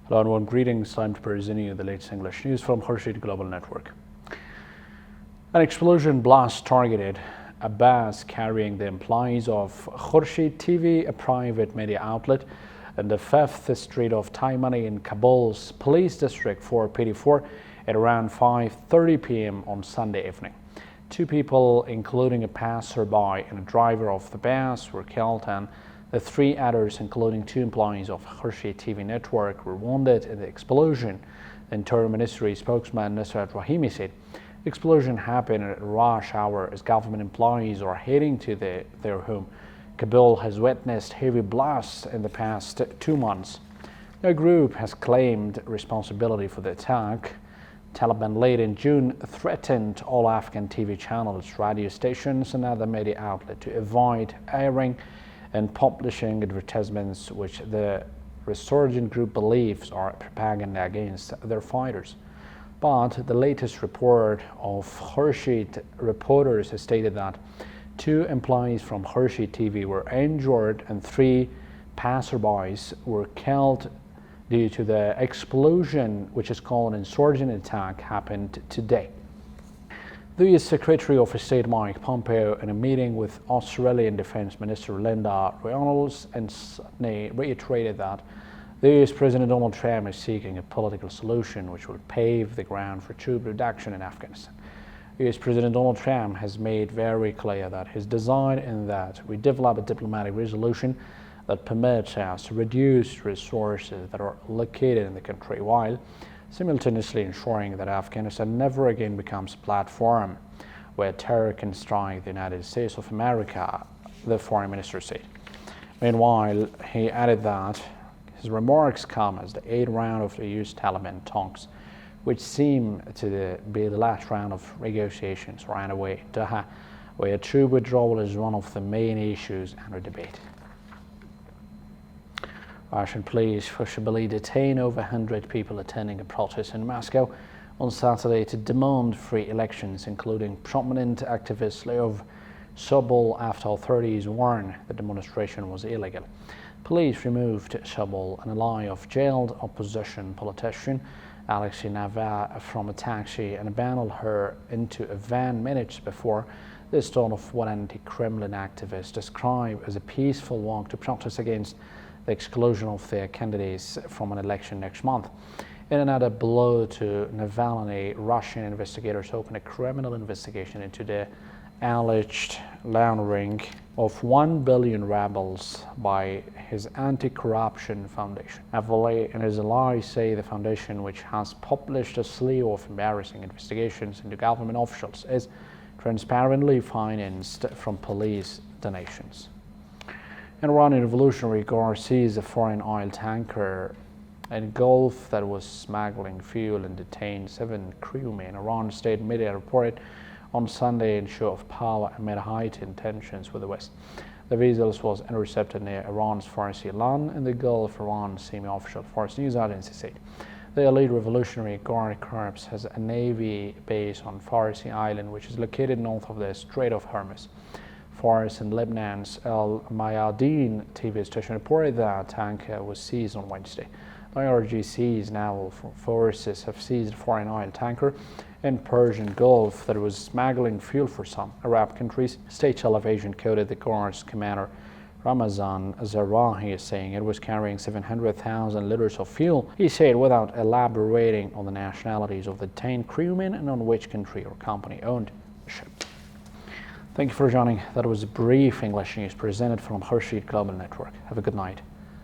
Hello and warm greetings. Time to present you the latest English news from Khurshid Global Network. An explosion blast targeted a bus carrying the employees of Khurshid T.V, a private media outlet, in the 5th Street of Taimani in Kabul's Police District 4 at around 5:30 p.m. on Sunday evening. 2 people, including a passerby and a driver of the bus, were killed, and the 3 others, including 2 employees of Khurshid TV network, were wounded in the explosion. The Interior Ministry spokesman Nusrat Rahimi said the explosion happened at rush hour as government employees are heading to their home. Kabul has witnessed heavy blasts in the past 2 months. No group has claimed responsibility for the attack. Taliban late in June threatened all Afghan TV channels, radio stations and other media outlets to avoid airing and publishing advertisements which the insurgent group believes are propaganda against their fighters. But the latest report of Khurshid reporters has stated that 2 employees from Khurshid TV were injured and 3 passerbys were killed due to the explosion, which is called an insurgent attack, happened today. The US Secretary of State Mike Pompeo, in a meeting with Australian Defence Minister Linda Reynolds in Sydney, reiterated that the US President Donald Trump is seeking a political solution which will pave the ground for troop reduction in Afghanistan. US President Donald Trump has made very clear that his desire is that we develop a diplomatic resolution that permits us to reduce resources that are located in the country, while simultaneously ensuring that Afghanistan never again becomes a platform where terror can strike the United States of America, the foreign minister said. Meanwhile, he added that his remarks come as the 8th round of the US-Taliban talks, which seem to be the last round of negotiations, are underway in Doha, where troop withdrawal is one of the main issues under debate. Russian police forcibly detained over 100 people attending a protest in Moscow on Saturday to demand free elections, including prominent activist Lev Sobol, after authorities warned the demonstration was illegal. Police removed Sobol, an ally of jailed opposition politician Alexei Navalny, from a taxi and abandoned her into a van minutes before the start of what anti-Kremlin activists describe as a peaceful walk to protest against the exclusion of their candidates from an election next month. In another blow to Navalny, Russian investigators opened a criminal investigation into the alleged laundering of $1 billion rubles by his anti-corruption foundation. Navalny and his allies say the foundation, which has published a slew of embarrassing investigations into government officials, is transparently financed from police donations. An Iranian Revolutionary Guard seized a foreign oil tanker in Gulf that was smuggling fuel and detained 7 crewmen. Iran state media reported on Sunday in show of power amid heightened tensions with the West. The vessel was intercepted near Iran's Farsi land in the Gulf, Iran's semi-official Fars news agency said. The elite Revolutionary Guard Corps has a navy base on Farsi Island, which is located north of the Strait of Hormuz. Fars in Lebanon's El Mayadeen TV station reported that tanker was seized on Wednesday. The IRGC's naval forces have seized a foreign oil tanker in Persian Gulf that was smuggling fuel for some Arab countries. State television quoted the Guard's commander Ramazan Zarahi saying it was carrying 700,000 liters of fuel. He said, without elaborating on the nationalities of the detained crewmen and on which country or company owned the ship. Thank you for joining. That was a brief English news presented from Khurshid Global Network. Have a good night.